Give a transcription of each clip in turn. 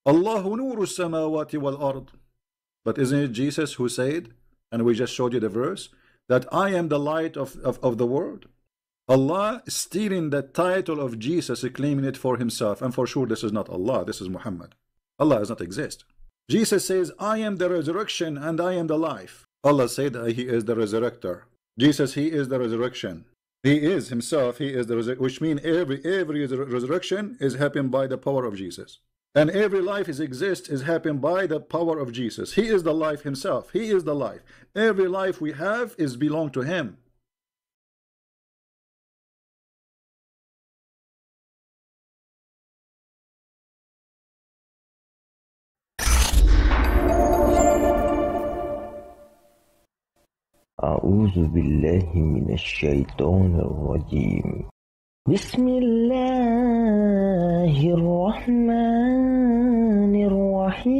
Allahu nuru samawati wal ard. But isn't it Jesus who said, and we just showed you the verse, that I am the light of the world? Allah is stealing the title of Jesus, claiming it for himself, and for sure this is not Allah, this is Muhammad. Allah does not exist. Jesus says, I am the resurrection and I am the life. Allah said that he is the resurrector. Jesus, he is the resurrection. He is himself, he is the resurrection, which means every resurrection is happening by the power of Jesus. And every life exists is happening by the power of Jesus. He is the life himself. He is the life. Every life we have is belong to him. أعوذ بالله من الشيطان الرجيم بسم الله الرحمن الرحيم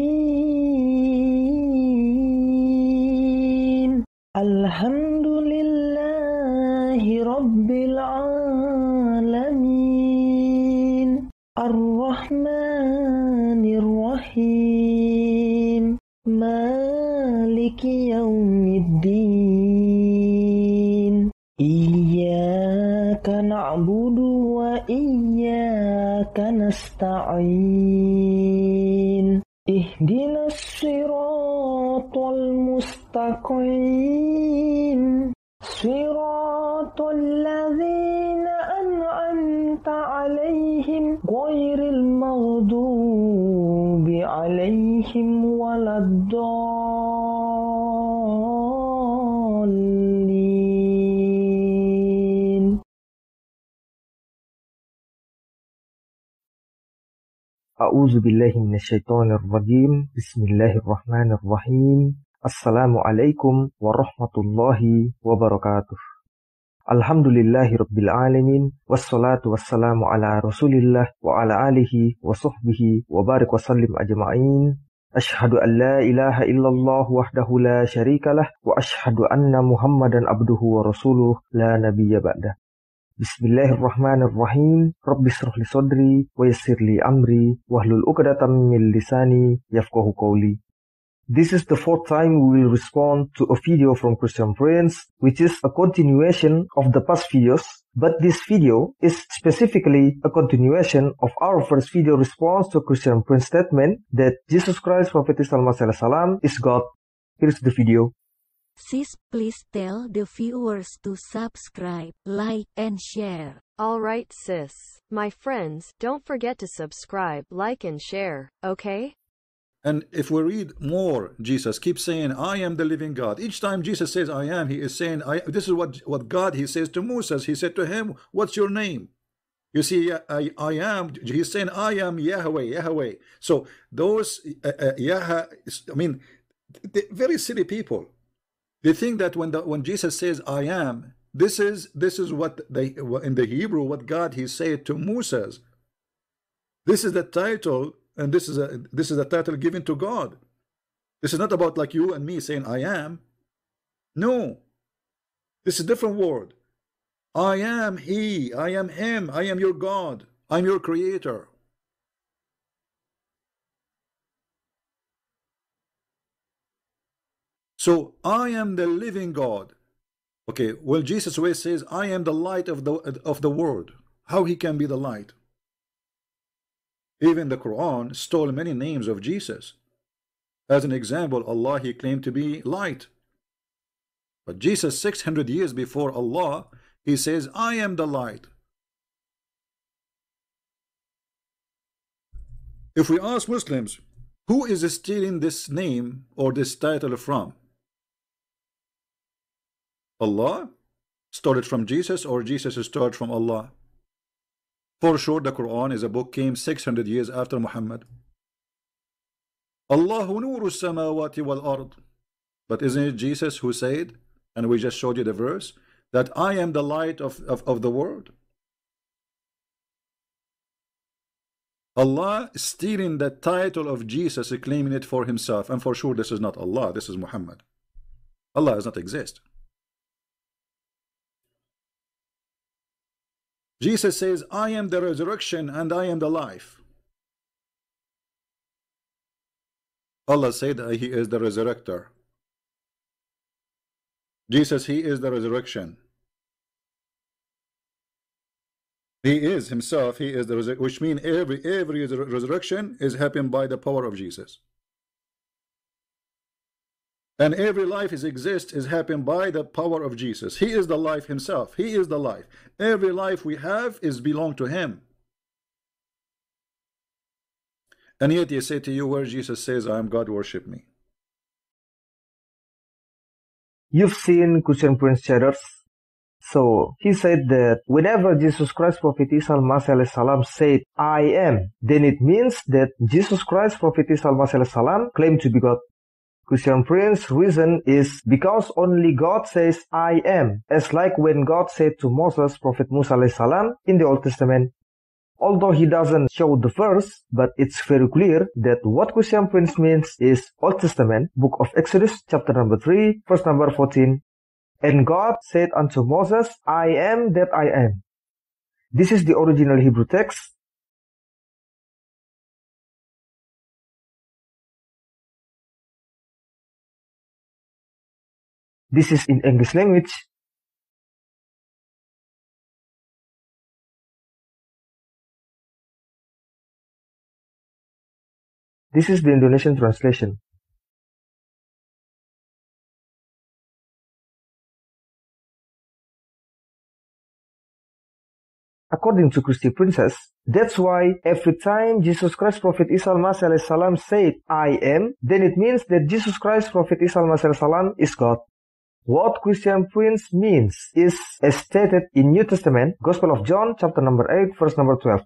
الحمد لله رب العالمين الرحمن الرحيم مالك يوم الدين إياك نعبد وإياك نستعين اهدنا الصراط المستقيم صراط الذين أنعمت عليهم غير المغضوب عليهم ولا الضالين. أعوذ بالله من الشيطان الرجيم بسم الله الرحمن الرحيم السلام عليكم ورحمة الله وبركاته. الحمد لله رب العالمين والصلاة والسلام على رسول الله وعلى آله وصحبه وبارك وسلم أجمعين. أشهد أن لا إله إلا الله وحده لا شريك له وأشهد أن محمدا عبده ورسوله لا نبي بعده. بسم الله الرحمن الرحيم رب اشرح لي صدري ويسر لي أمري واحلل عقدة من لساني يفقهوا قولي. This is the fourth time we will respond to a video from Christian Prince, which is a continuation of the past videos, but this video is specifically a continuation of our first video response to Christian Prince statement that Jesus Christ, Prophet Isa Al-Masih Alayhis Salaam, is God. Here's the video. Sis, please tell the viewers to subscribe, like, and share. Alright sis. My friends, don't forget to subscribe, like and share, okay? And if we read more, Jesus keeps saying, I am the living God. Each time Jesus says, I am, he is saying, this is what God, he says to Moses. He said to him, what's your name? You see, I am, he's saying, I am Yahweh, Yahweh. So those, I mean, very silly people. They think that when Jesus says, I am, this is what they, in the Hebrew, what God, he said to Moses. This is the title. And this is a title given to God. This is not about like you and me saying I am. No. This is a different word. I am he, I am him, I am your God, I'm your creator. So I am the living God. Okay, well Jesus always says I am the light of the world. How he can be the light? Even the Quran stole many names of Jesus. As an example, Allah, he claimed to be light. But Jesus, 600 years before Allah, he says, I am the light. If we ask Muslims, who is stealing this name or this title from? Allah stole it from Jesus, or Jesus stole it from Allah? For sure, the Quran is a book came 600 years after Muhammad. Allahu nuru samawati wal ard. But isn't it Jesus who said, and we just showed you the verse, that I am the light of the world? Allah is stealing the title of Jesus, claiming it for himself, and for sure this is not Allah, this is Muhammad. Allah does not exist. Jesus says, I am the resurrection and I am the life. Allah said that He is the resurrector. Jesus, He is the resurrection. He is Himself, He is the resurrection, which means every resurrection is happening by the power of Jesus. And every life exists is happening by the power of Jesus. He is the life Himself. He is the life. Every life we have is belong to Him. And yet He say to you, where Jesus says, I am God, worship me. You've seen Christian Prince Cheddars. So he said that whenever Jesus Christ, Prophet Isa Al-Masih Alayhis Salaam said, I am, then it means that Jesus Christ, Prophet Isa Al-Masih Alayhis Salaam claimed to be God. Christian Prince's reason is because only God says, I am, as like when God said to Moses, Prophet Musa Alayhis Salam in the Old Testament. Although he doesn't show the verse, but it's very clear that what Christian Prince means is Old Testament, book of Exodus, chapter number 3, verse number 14. And God said unto Moses, I am that I am. This is the original Hebrew text. This is in English language. This is the Indonesian translation. According to Christy Princess, that's why every time Jesus Christ, Prophet Isa Al-Masih Alayhis Salaam said, I am, then it means that Jesus Christ, Prophet Isa Al-Masih Alayhis Salaam is God. What Christian Prince means is as stated in New Testament, Gospel of John, chapter number 8, verse number 12.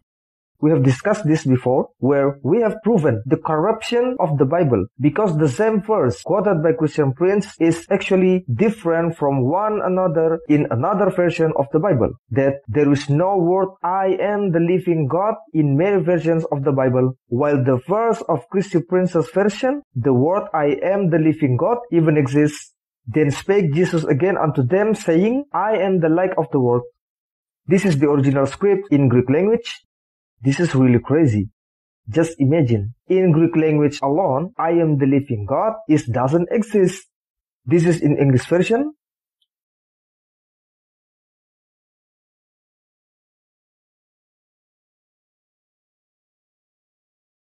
We have discussed this before, where we have proven the corruption of the Bible, because the same verse quoted by Christian Prince is actually different from one another in another version of the Bible. That there is no word, I am the living God, in many versions of the Bible, while the verse of Christian Prince's version, the word I am the living God even exists. Then spake Jesus again unto them, saying, I am the light of the world. This is the original script in Greek language. This is really crazy. Just imagine, in Greek language alone, I am the living God doesn't exist. This is in English version.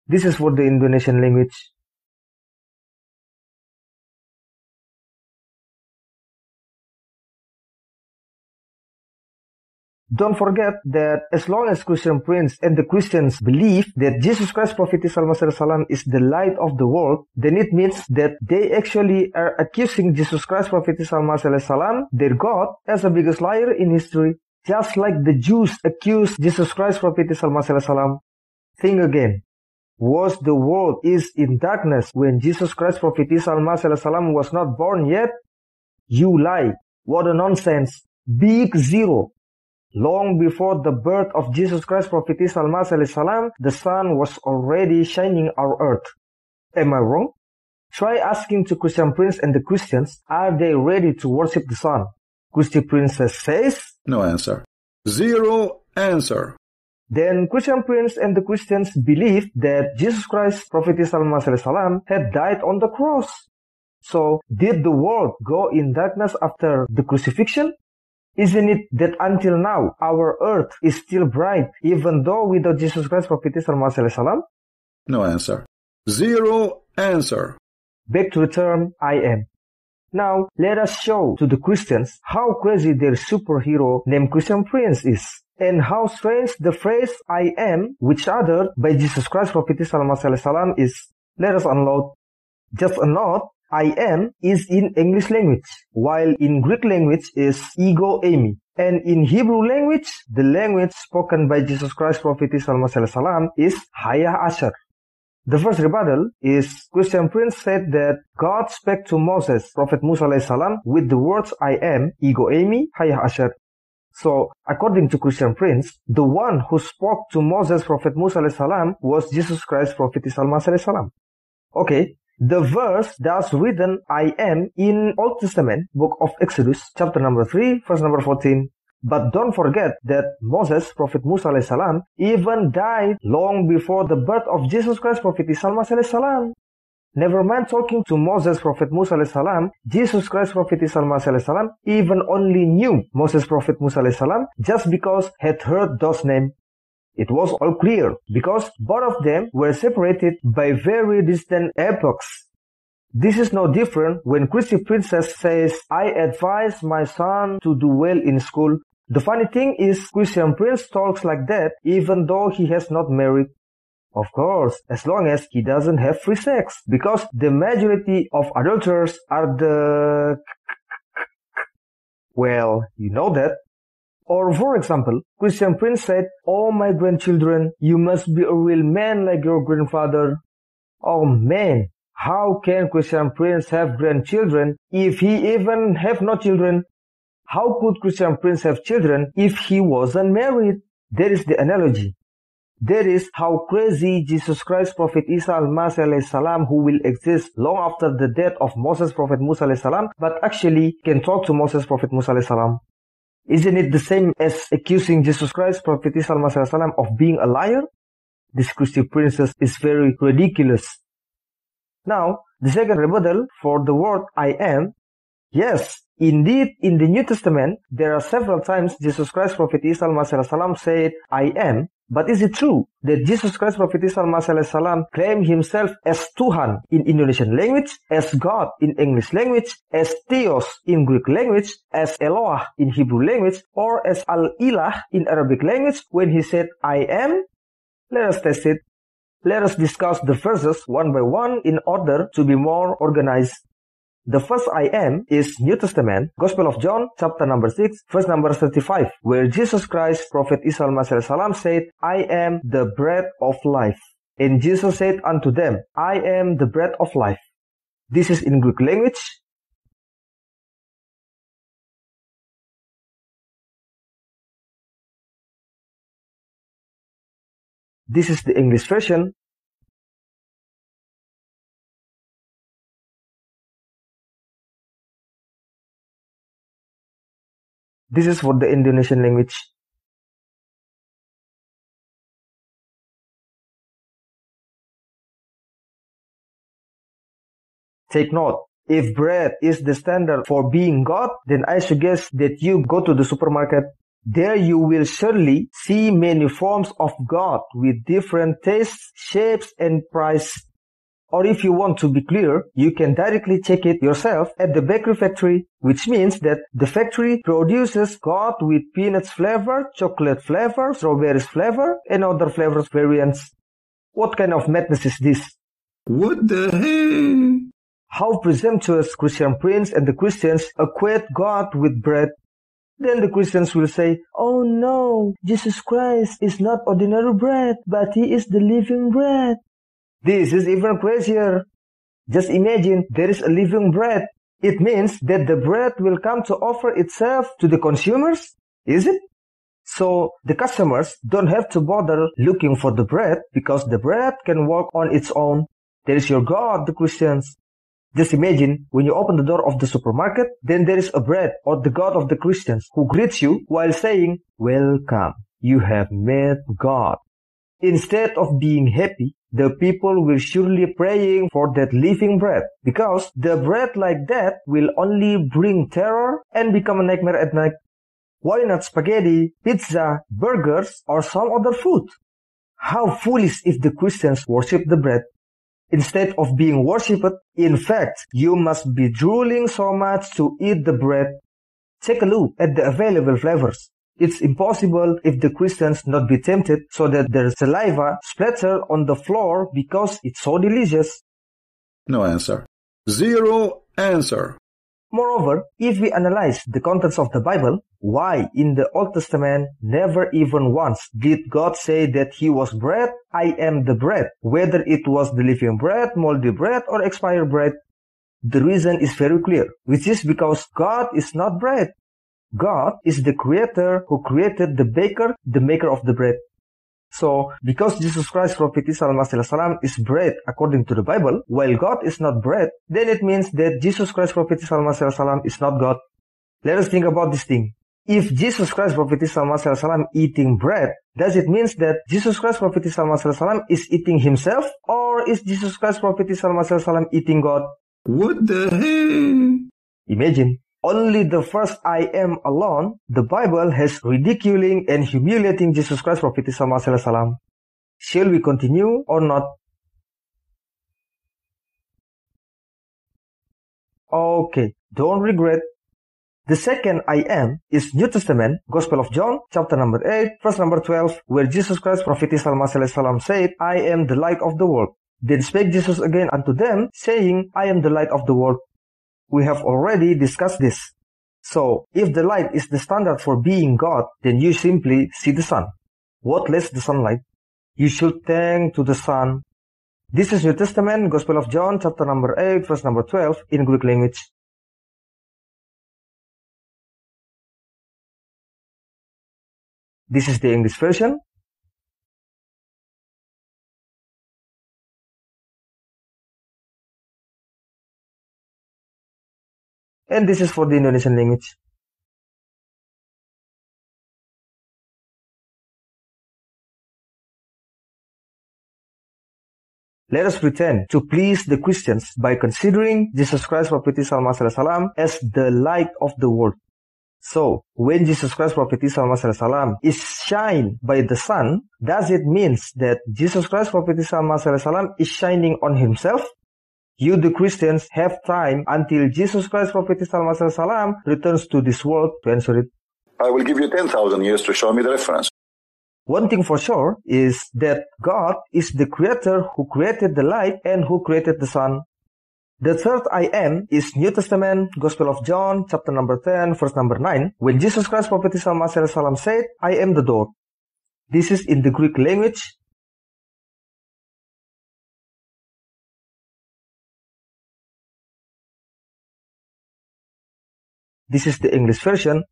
This is for the Indonesian language. Don't forget that as long as Christian Prince and the Christians believe that Jesus Christ, Prophet Isa Al-Masih Alayhis Salaam is the light of the world, then it means that they actually are accusing Jesus Christ, Prophet Isa Al-Masih Alayhis Salaam, their God, as the biggest liar in history. Just like the Jews accused Jesus Christ, Prophet Isa Al-Masih Alayhis Salaam. Think again. Was the world is in darkness when Jesus Christ, Prophet Isa Al-Masih Alayhis Salaam was not born yet? You lie. What a nonsense. Big zero. Long before the birth of Jesus Christ, Prophet Isa Al-Masih Alayhis Salaam, the sun was already shining our earth. Am I wrong? Try asking to Christian Prince and the Christians, are they ready to worship the sun? Christian Prince says, no answer. Zero answer. Then Christian Prince and the Christians believed that Jesus Christ, Prophet Isa Al-Masih Alayhis Salaam, had died on the cross. So, did the world go in darkness after the crucifixion? Isn't it that until now, our earth is still bright, even though without Jesus Christ, Prophet Isa Al-Masih Alayhis Salaam? No answer. Zero answer. Back to the term, I am. Now, let us show to the Christians how crazy their superhero named Christian Prince is, and how strange the phrase, I am, which uttered by Jesus Christ, Prophet Isa Al-Masih Alayhis Salaam is. Let us unload. Just a note, I am is in English language, while in Greek language is ego eimi. And in Hebrew language, the language spoken by Jesus Christ, Prophet Isa Al-Masih Alayhis Salaam, is Hayah Asher. The first rebuttal is Christian Prince said that God spake to Moses, Prophet Musa Alayhis Salam, with the words I am, ego eimi, Hayah Asher. So, according to Christian Prince, the one who spoke to Moses, Prophet Musa Alayhis Salam, was Jesus Christ, Prophet Isa Al-Masih Alayhis Salam. Okay. The verse that's written, I am, in Old Testament, book of Exodus, chapter number 3, verse number 14. But don't forget that Moses, Prophet Musa Alayhis Salam, even died long before the birth of Jesus Christ, Prophet Isa Al-Masih Alayhis Salam. Never mind talking to Moses, Prophet Musa alayhis salam, Jesus Christ, Prophet Isa Al-Masih Alayhis Salaam, even only knew Moses, Prophet Musa alayhis salam, just because had heard those names. It was all clear, because both of them were separated by very distant epochs. This is no different when Christy Princess says, I advise my son to do well in school. The funny thing is, Christian Prince talks like that even though he has not married. Of course, as long as he doesn't have free sex, because the majority of adulterers are the... Well, you know that. Or for example, Christian Prince said, oh my grandchildren, you must be a real man like your grandfather. Oh man, how can Christian Prince have grandchildren if he even have no children? How could Christian Prince have children if he wasn't married? That is the analogy. That is how crazy Jesus Christ, Prophet Isa Al-Masih Alayhis Salaam, who will exist long after the death of Moses, Prophet Musa Alayhis Salam, but actually can talk to Moses, Prophet Musa Alayhis Salam. Isn't it the same as accusing Jesus Christ, Prophet Isa Al-Masih Alayhis Salam, of being a liar? This Christian princess is very ridiculous. Now, the second rebuttal for the word I am, yes, indeed, in the New Testament, there are several times Jesus Christ, Prophet Isa Al-Masih Alayhis Salam said, I am. But is it true that Jesus Christ, Prophet Isa Al-Masih Alayhis Salam, claimed himself as Tuhan in Indonesian language, as God in English language, as Theos in Greek language, as Eloah in Hebrew language, or as Al-Ilah in Arabic language when he said, I am? Let us test it. Let us discuss the verses one by one in order to be more organized. The first I am is New Testament, Gospel of John, chapter number 6, verse number 35, where Jesus Christ, Prophet Isa Al-Masih Alayhis Salam said, I am the bread of life. And Jesus said unto them, I am the bread of life. This is in Greek language. This is the English version. This is for the Indonesian language. Take note, if bread is the standard for being God, then I suggest that you go to the supermarket. There you will surely see many forms of God with different tastes, shapes, and price. Or if you want to be clear, you can directly check it yourself at the bakery factory, which means that the factory produces God with peanuts flavor, chocolate flavor, strawberries flavor, and other flavors variants. What kind of madness is this? What the hell? How presumptuous Christian Prince and the Christians equate God with bread. Then the Christians will say, oh no, Jesus Christ is not ordinary bread, but he is the living bread. This is even crazier. Just imagine there is a living bread. It means that the bread will come to offer itself to the consumers, is it? So the customers don't have to bother looking for the bread because the bread can walk on its own. There is your God, the Christians. Just imagine when you open the door of the supermarket, then there is a bread or the God of the Christians who greets you while saying, welcome, you have met God. Instead of being happy, the people will surely praying for that living bread because the bread like that will only bring terror and become a nightmare at night. Why not spaghetti, pizza, burgers, or some other food? How foolish if the Christians worship the bread. Instead of being worshipped, in fact, you must be drooling so much to eat the bread. Take a look at the available flavors. It's impossible if the Christians not be tempted so that their saliva splatter on the floor because it's so delicious. No answer. Zero answer. Moreover, if we analyze the contents of the Bible, why in the Old Testament never even once did God say that he was bread, I am the bread, whether it was the living bread, moldy bread, or expired bread? The reason is very clear, which is because God is not bread. God is the creator who created the baker, the maker of the bread. So, because Jesus Christ, Prophet Isa Al-Masih Alayhis Salaam, is bread according to the Bible, while God is not bread, then it means that Jesus Christ, Prophet Isa Al-Masih Alayhis Salaam, is not God. Let us think about this thing. If Jesus Christ Prophet Isa Al-Masih Alayhis Salaam eating bread, does it mean that Jesus Christ Prophet Isa Al-Masih Alayhis Salaam is eating himself, or is Jesus Christ Prophet Isa Al-Masih Alayhis Salaam eating God? What the hell? Imagine, only the first I am alone, the Bible has ridiculing and humiliating Jesus Christ Prophet Isa Al-Masih Alayhis Salaam. Shall we continue or not? Okay, don't regret. The second I am is New Testament, Gospel of John, chapter number 8, verse number 12, where Jesus Christ, Prophet Isa Al-Masih Alayhis Salaam said, I am the light of the world. Then spake Jesus again unto them, saying, I am the light of the world. We have already discussed this. So, if the light is the standard for being God, then you simply see the sun. What lets the sunlight? You should thank to the sun. This is New Testament, Gospel of John, chapter number 8, verse number 12, in Greek language. This is the English version. And this is for the Indonesian language. Let us pretend to please the Christians by considering Jesus Christ Prophet Isa Al-Masih Alayhis Salaam as the light of the world. So, when Jesus Christ Prophet Isa Al-Masih Alayhis Salaam is shined by the sun, does it mean that Jesus Christ Prophet Isa Al-Masih Alayhis Salaam is shining on himself? You, the Christians, have time until Jesus Christ Prophet Isa Al-Masih Alayhis Salaam returns to this world to answer it. I will give you 10,000 years to show me the reference. One thing for sure is that God is the creator who created the light and who created the sun. The third I am is New Testament, Gospel of John, chapter number 10, verse number 9, when Jesus Christ, Prophet Isa Al-Masih Alayhis Salaam said, I am the door. This is in the Greek language. This is the English version.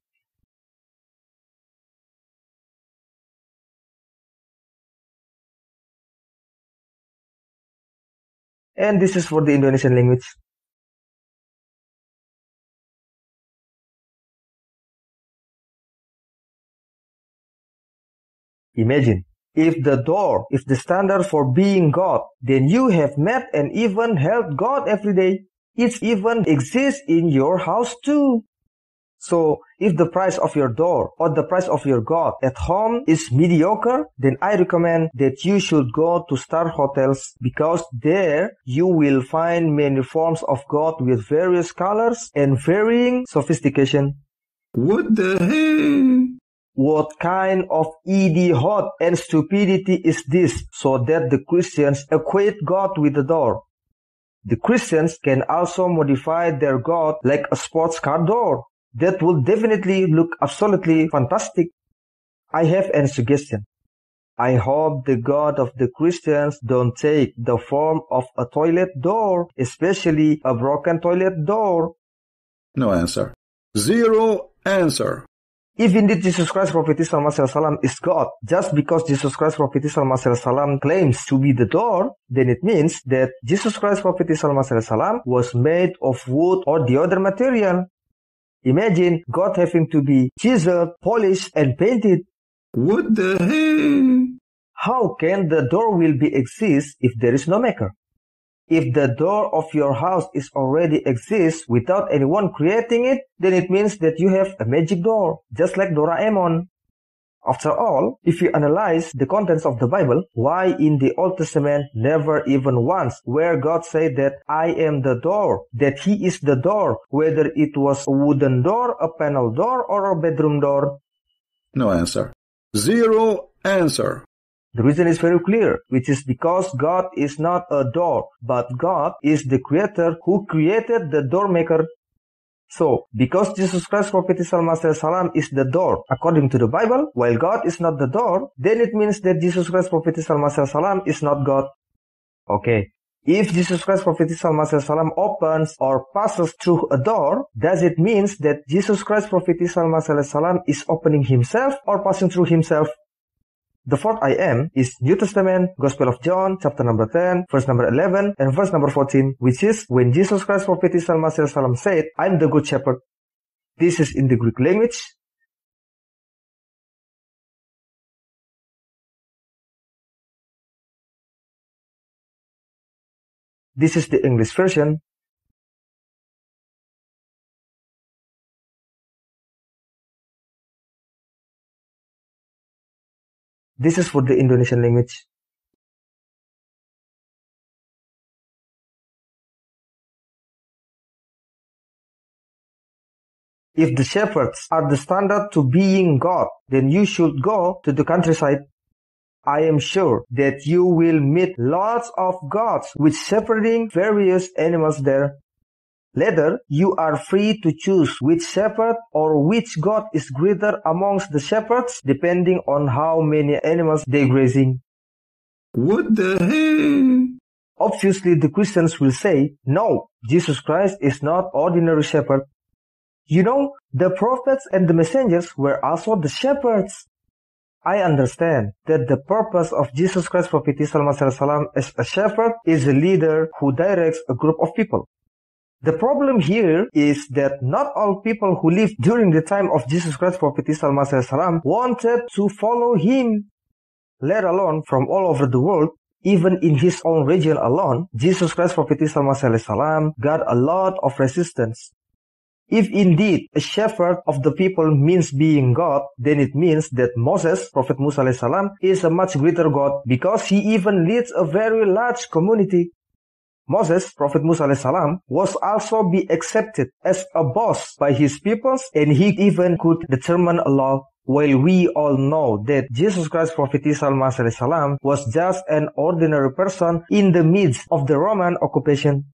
And this is for the Indonesian language. Imagine, if the standard for being God, then you have met and even helped God every day. It even exists in your house too. So, if the price of your door or the price of your God at home is mediocre, then I recommend that you should go to star hotels, because there you will find many forms of God with various colors and varying sophistication. What the hell? What kind of idiot and stupidity is this, so that the Christians equate God with the door? The Christians can also modify their God like a sports car door. That would definitely look absolutely fantastic. I have a suggestion. I hope the God of the Christians don't take the form of a toilet door, especially a broken toilet door. No answer. Zero answer. If indeed Jesus Christ Prophet Isa Al-Masih Alayhis Salaam is God, just because Jesus Christ Prophet Isa Al-Masih Alayhis Salaam claims to be the door, then it means that Jesus Christ Prophet Isa Al-Masih Alayhis Salaam was made of wood or the other material. Imagine God having to be chiseled, polished, and painted. What the hell? How can the door will be exist if there is no maker? If the door of your house is already exists without anyone creating it, then it means that you have a magic door, just like Doraemon. After all, if you analyze the contents of the Bible, why in the Old Testament never even once where God said that I am the door, that He is the door, whether it was a wooden door, a panel door, or a bedroom door? No answer. Zero answer. The reason is very clear, which is because God is not a door, but God is the creator who created the door maker. So, because Jesus Christ Prophet Isa Al-Masih Alayhis Salaam is the door according to the Bible, while God is not the door, then it means that Jesus Christ Prophet Isa Al-Masih Alayhis Salaam is not God. Okay. If Jesus Christ Prophet Isa Al-Masih Alayhis Salaam opens or passes through a door, does it mean that Jesus Christ Prophet Isa Al-Masih Alayhis Salaam is opening himself or passing through himself? The fourth I am is New Testament, Gospel of John, chapter number 10, verse number 11, and verse number 14, which is when Jesus Christ Prophet Isa Al-Masih Alayhis Salaam said, I am the good shepherd. This is in the Greek language. This is the English version. This is for the Indonesian language. If the shepherds are the standard to being God, then you should go to the countryside. I am sure that you will meet lots of gods with shepherding various animals there. Later, you are free to choose which shepherd or which god is greater amongst the shepherds, depending on how many animals they grazing. What the hell? Obviously, the Christians will say, no, Jesus Christ is not ordinary shepherd. You know, the prophets and the messengers were also the shepherds. I understand that the purpose of Jesus Christ, Prophet Isa Al-Masih Alayhis Salaam, as a shepherd is a leader who directs a group of people. The problem here is that not all people who lived during the time of Jesus Christ, Prophet Isa Al-Masih Alayhis Salaam, wanted to follow him, let alone from all over the world. Even in his own region alone, Jesus Christ, Prophet Isa Al-Masih Alayhis Salaam, got a lot of resistance. If indeed a shepherd of the people means being God, then it means that Moses, Prophet Musa Alayhis Salam, is a much greater God because he even leads a very large community. Moses, Prophet Musa Alayhis Salam, was also be accepted as a boss by his peoples, and he even could determine a law, while we all know that Jesus Christ, Prophet Isa Al-Masih Alayhis Salam, was just an ordinary person in the midst of the Roman occupation.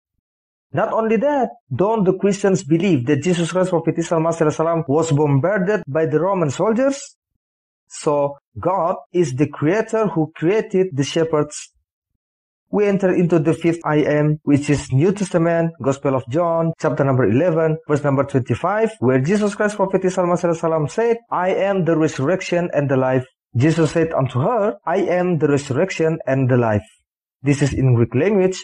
Not only that, don't the Christians believe that Jesus Christ, Prophet Isa Al-Masih Alayhis Salam, was bombarded by the Roman soldiers? So, God is the creator who created the shepherds. We enter into the fifth I am, which is New Testament, Gospel of John, chapter number 11, verse number 25, where Jesus Christ, Prophet Isa Al-Masih Alayhis Salam, said, I am the resurrection and the life. Jesus said unto her, I am the resurrection and the life. This is in Greek language.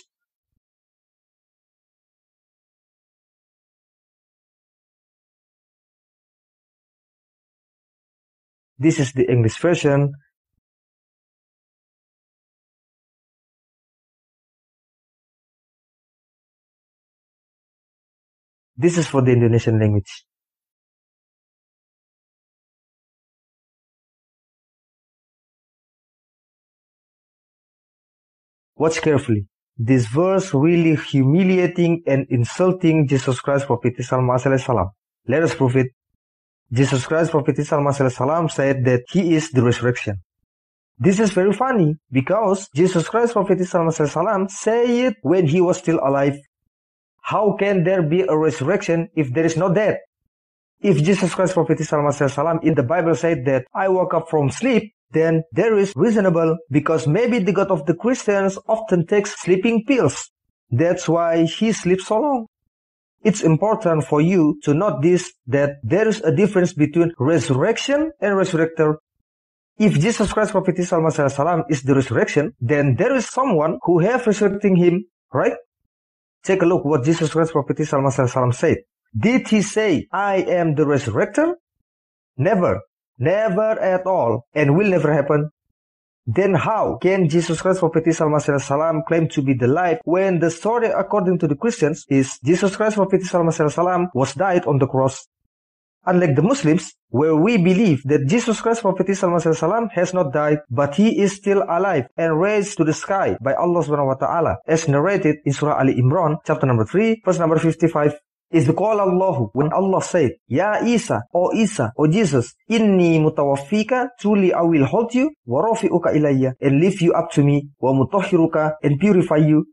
This is the English version. This is for the Indonesian language. Watch carefully. This verse really humiliating and insulting Jesus Christ, Prophet Isa Al-Masih Alayhis Salam. Let us prove it. Jesus Christ, Prophet Isa Al-Masih Alayhis Salam, said that he is the resurrection. This is very funny because Jesus Christ, Prophet Isa Al-Masih Alayhis Salam, said it when he was still alive. How can there be a resurrection if there is no death? If Jesus Christ, Prophet Isa Al-Masih Alayhis Salam, in the Bible said that I woke up from sleep, then there is reasonable because maybe the God of the Christians often takes sleeping pills. That's why he sleeps so long. It's important for you to note this, that there is a difference between resurrection and resurrector. If Jesus Christ, Prophet Isa Al-Masih Alayhis Salam, is the resurrection, then there is someone who have resurrecting him, right? Take a look what Jesus Christ, Prophet Isa Al-Masih Alayhis Salam, said. Did he say, I am the resurrector? Never. Never at all. And will never happen. Then how can Jesus Christ, Prophet Isa Al-Masih Alayhis Salam, claim to be the life when the story according to the Christians is Jesus Christ, Prophet Isa Al-Masih Alayhis Salam, was died on the cross? Unlike the Muslims, where we believe that Jesus Christ, Prophet Isa Al-Masih Alayhis Salam, has not died, but he is still alive and raised to the sky by Allah Subhanahu wa Ta'ala, as narrated in Surah Ali Imran, chapter number 3, verse number 55. Is the call Allah when Allah said, Ya Isa, O Jesus, Inni mutawaffika, truly I will hold you, wa rafi'uka ilayya, and lift you up to me, wa mutahhiruka, and purify you.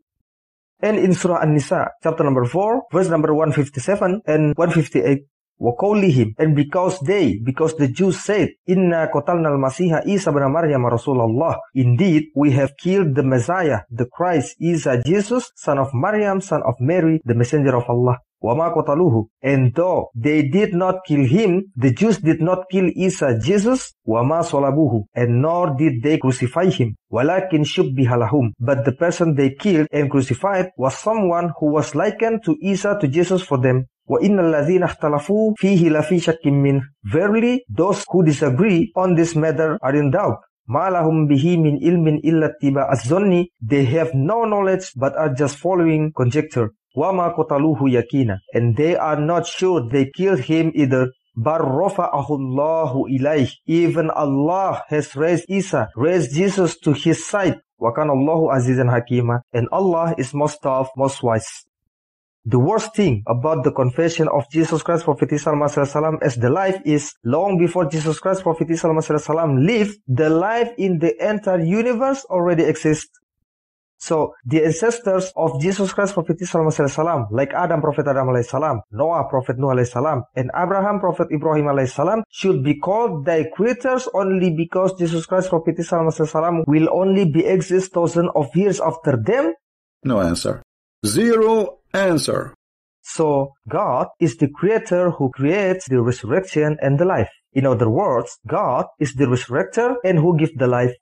And in Surah An-Nisa, chapter number 4, verse number 157 and 158, wa qawlihim, and because the Jews said, Inna qatalna al-Masiha Isa ibn Maryam Rasulullah, indeed we have killed the Messiah, the Christ, Isa, Jesus, son of Maryam, son of Mary, the messenger of Allah. وَمَا قَتَلُوهُ, and though they did not kill him, the Jews did not kill Isa, Jesus, وَمَا صَلَبُوهُ, and nor did they crucify him, وَلَكِنْ شُبِّهَ لَهُمْ, but the person they killed and crucified was someone who was likened to Isa, to Jesus for them. وَإِنَّ الَّذِينَ اخْتَلَفُوا فِيهِ لَفِي شَكٍّ مِّنْهُ, verily those who disagree on this matter are in doubt. مَا لَهُمْ بِهِ مِنْ إِلْمٍ إِلَّا اتِّبَاعَ الظَّنِّ. They have no knowledge but are just following conjecture. وَمَا قَتَلُوهُ يَقِينًا. And they are not sure they killed him either. بَلْ رَفَعَهُ اللَّهُ إِلَيْهِ. Even Allah has raised Jesus to his side. وَكَانَ اللَّهُ عَزِيزًا حَكِيمًا. And Allah is most tough, most wise. The worst thing about the confession of Jesus Christ, Prophet Isa Al-Masih Alayhis Salaam as the life is, long before Jesus Christ, Prophet Isa Al-Masih Alayhis Salaam lived, the life in the entire universe already exists. So, the ancestors of Jesus Christ, Prophet Isa Al-Masih Alayhis Salaam, like Adam, Prophet Adam Alayhis Salam, Noah, Prophet Noah Alayhis Salam, and Abraham, Prophet Ibrahim Alayhis Salam, should be called thy creators only because Jesus Christ, Prophet Isa Al-Masih Alayhis Salam, will only be exist thousands of years after them? No answer. Zero answer. So, God is the creator who creates the resurrection and the life. In other words, God is the resurrector and who gives the life.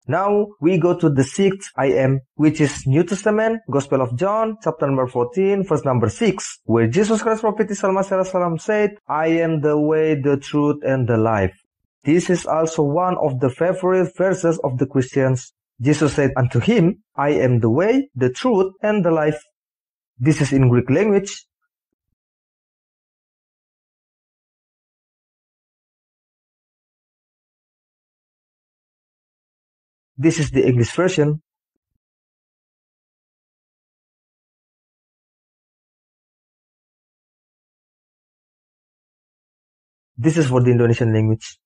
Now, we go to the sixth I am, which is New Testament, Gospel of John, chapter number 14, verse number 6, where Jesus Christ, Prophet Isa Al-Masih Alayhis Salaam said, I am the way, the truth, and the life. This is also one of the favorite verses of the Christians. Jesus said unto him, I am the way, the truth, and the life. This is in Greek language. This is the English version. This is for the Indonesian language.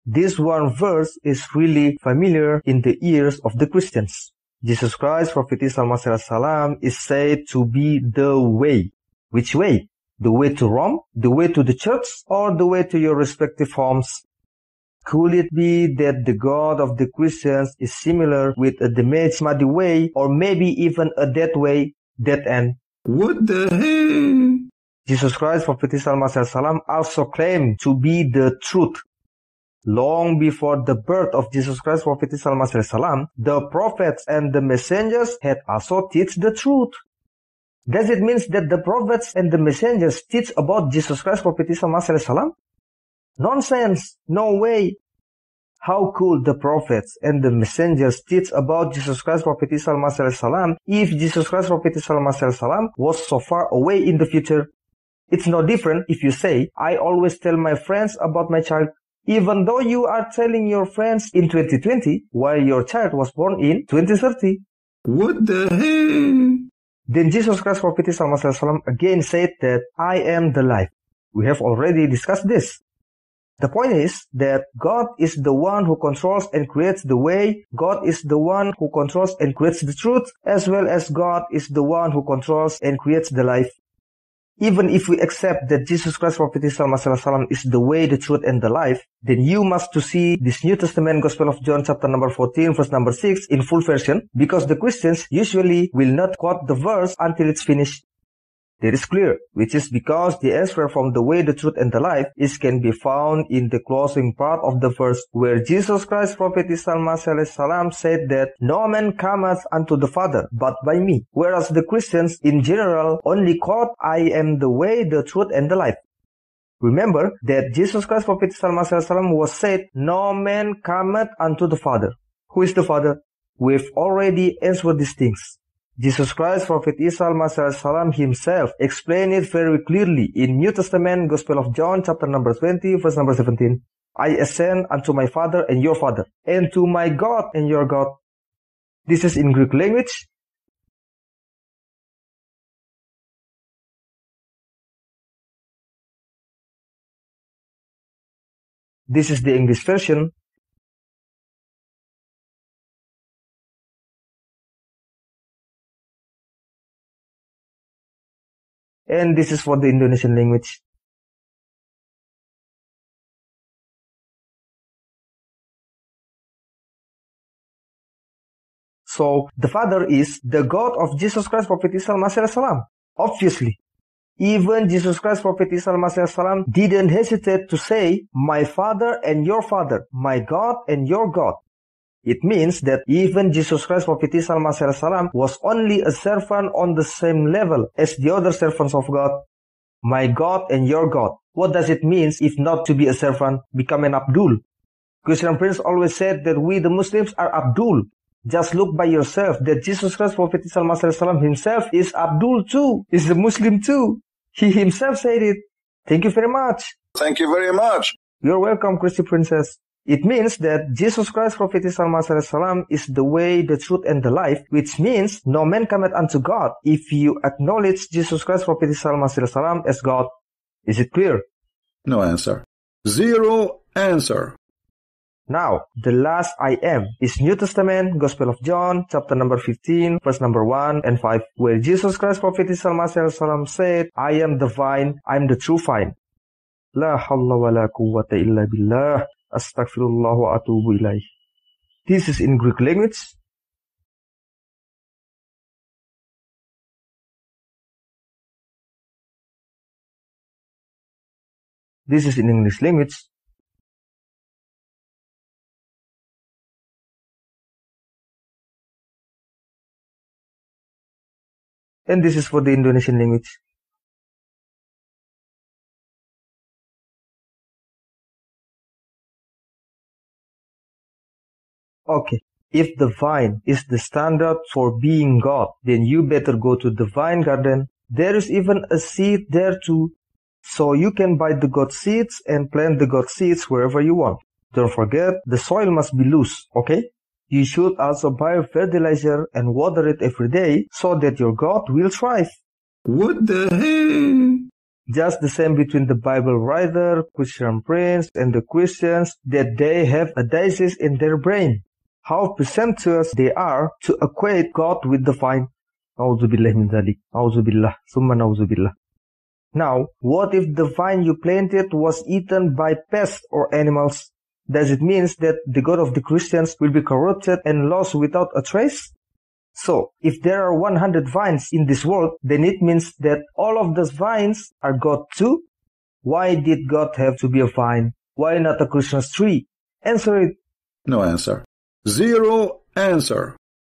This one verse is really familiar in the ears of the Christians. Jesus Christ, Prophet Isa Al-Masih Alayhis Salaam, is said to be the way. Which way? The way to Rome, the way to the church, or the way to your respective homes? Could it be that the God of the Christians is similar with a damaged, muddy way, or maybe even a dead way, dead end? What the hell? Jesus Christ, Prophet Isa Al-Masih Alayhis Salaam, also claimed to be the truth. Long before the birth of Jesus Christ, Prophet Isa Al-Masih Alayhis Salaam, the prophets and the messengers had also teach the truth. Does it mean that the prophets and the messengers teach about Jesus Christ, Prophet Isa Al-Masih Alayhis Salaam? Nonsense! No way! How could the prophets and the messengers teach about Jesus Christ, Prophet Isa Al-Masih Alayhis Salaam, if Jesus Christ, Prophet Isa Al-Masih Alayhis Salaam, was so far away in the future? It's no different if you say, I always tell my friends about my child, even though you are telling your friends in 2020, while your child was born in 2030. What the hell? Then Jesus Christ, Prophet Isa Al-Masih Alayhis Salaam, again said that I am the life. We have already discussed this. The point is that God is the one who controls and creates the way, God is the one who controls and creates the truth, as well as God is the one who controls and creates the life. Even if we accept that Jesus Christ, Prophet Isa Al-Masih Alayhis Salaam, is the way, the truth, and the life, then you must to see this New Testament Gospel of John chapter number 14, verse number 6 in full version, because the Christians usually will not quote the verse until it's finished. That is clear, which is because the answer from the way, the truth, and the life can be found in the closing part of the verse, where Jesus Christ, Prophet Isa Al-Masih Alayhis Salaam, said that no man cometh unto the Father but by me, whereas the Christians in general only quote, I am the way, the truth, and the life. Remember that Jesus Christ, Prophet Isa Al-Masih Alayhis Salaam, was said, no man cometh unto the Father. Who is the Father? We've already answered these things. Jesus Christ, Prophet Isa Al-Masih Alayhis Salaam himself explained it very clearly in New Testament Gospel of John chapter number 20 verse number 17. I ascend unto my Father and your Father, and to my God and your God. This is in Greek language. This is the English version. And this is for the Indonesian language. So, the Father is the God of Jesus Christ, Prophet Isa Al-Masih Alayhis Salaam. Obviously. Even Jesus Christ, Prophet Isa Al-Masih Alayhis Salaam, didn't hesitate to say, my Father and your Father, my God and your God. It means that even Jesus Christ, Prophet Isa Al-Masih Alayhis Salaam, was only a servant on the same level as the other servants of God. My God and your God. What does it mean if not to be a servant, become an Abdul? Christian Prince always said that we the Muslims are Abdul. Just look by yourself that Jesus Christ, Prophet Isa Al-Masih Alayhis Salaam himself is Abdul too, is a Muslim too. He himself said it. Thank you very much. Thank you very much. You're welcome, Christy Princess. It means that Jesus Christ, Prophet Isa Al-Masih Alayhis Salaam, is the way, the truth, and the life, which means no man cometh unto God if you acknowledge Jesus Christ, Prophet Isa Al-Masih Alayhis Salaam, as God. Is it clear? No answer. Zero answer. Now, the last I am is New Testament, Gospel of John, chapter number 15, verse number 1 and 5, where Jesus Christ, Prophet Isa Al-Masih Alayhis Salaam, said, I am the vine, I am the true vine. La hawla wa la quwwata illa billah. Astaghfirullah wa atubu ilaih. This is in Greek language. This is in English language. And this is for the Indonesian language. Okay, if the vine is the standard for being God, then you better go to the vine garden. There is even a seed there too. So you can buy the God seeds and plant the God seeds wherever you want. Don't forget, the soil must be loose, okay? You should also buy fertilizer and water it every day so that your God will thrive. What the hell? Just the same between the Bible writer, Christian Prince, and the Christians, that they have a disease in their brain. How presumptuous they are to equate God with the vine. Auzubillah min dhalik. Auzubillah. Summa nauzubillah. Now, what if the vine you planted was eaten by pests or animals? Does it mean that the God of the Christians will be corrupted and lost without a trace? So, if there are 100 vines in this world, then it means that all of those vines are God too? Why did God have to be a vine? Why not a Christmas tree? Answer it. No answer. Zero answer.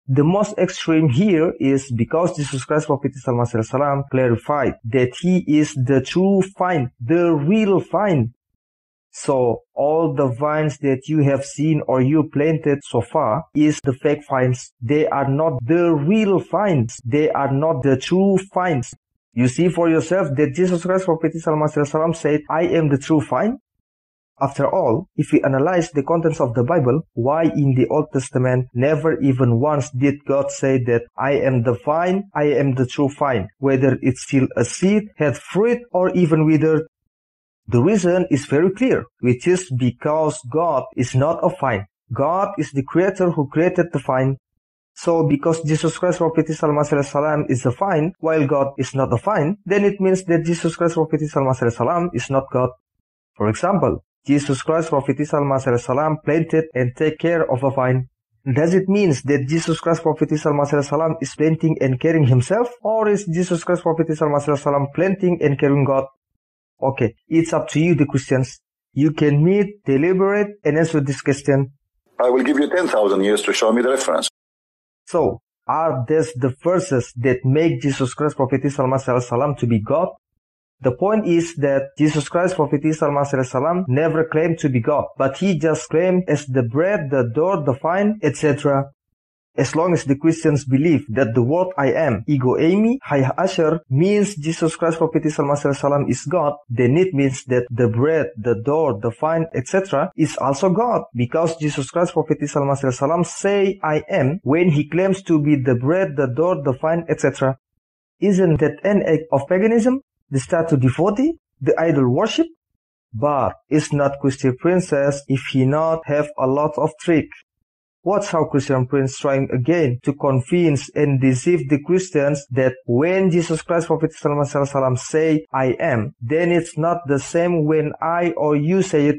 The most extreme here is because Jesus Christ, Prophet Isa Al-Masih Alayhis Salaam, clarified that he is the true vine, the real vine. So, all the vines that you have seen or you planted so far is the fake vines. They are not the real vines. They are not the true vines. You see for yourself that Jesus Christ, Prophet Isa Al-Masih Alayhis Salaam, said, I am the true vine. After all, if we analyze the contents of the Bible, why in the Old Testament never even once did God say that I am the vine, I am the true vine, whether it's still a seed, had fruit, or even withered? The reason is very clear, which is because God is not a vine. God is the creator who created the vine. So because Jesus Christ, Prophet Isa Al-Masih Alayhis Salaam, is a vine, while God is not a vine, then it means that Jesus Christ, Prophet Isa Al-Masih Alayhis Salaam, is not God. For example, Jesus Christ, Prophet Isa Al-Masih Alayhis Salaam, planted and take care of a vine. Does it mean that Jesus Christ, Prophet Isa Al-Masih Alayhis Salaam, is planting and caring himself? Or is Jesus Christ, Prophet Isa Al-Masih Alayhis Salaam, planting and caring God? Okay, it's up to you, the Christians. You can meet, deliberate, and answer this question. I will give you 10,000 years to show me the reference. So, are these the verses that make Jesus Christ, Prophet Isa Al-Masih Alayhis Salaam, to be God? The point is that Jesus Christ, Prophet Isa Al-Masih Alayhis Salaam, never claimed to be God, but he just claimed as the bread, the door, the vine, etc. As long as the Christians believe that the word I am, ego eimi, hayah asher, means Jesus Christ, Prophet Isa Al-Masih Alayhis Salaam, is God, then it means that the bread, the door, the vine, etc. is also God, because Jesus Christ, Prophet Isa Al-Masih Alayhis Salaam, say I am when he claims to be the bread, the door, the vine, etc. Isn't that an act of paganism? The statue devotee? The idol worship? But it's not Christian Princess if he not have a lot of trick. Watch how Christian Prince trying again to convince and deceive the Christians that when Jesus Christ, Prophet Isa Al-Masih Alayhis Salaam, say I am, then it's not the same when I or you say it.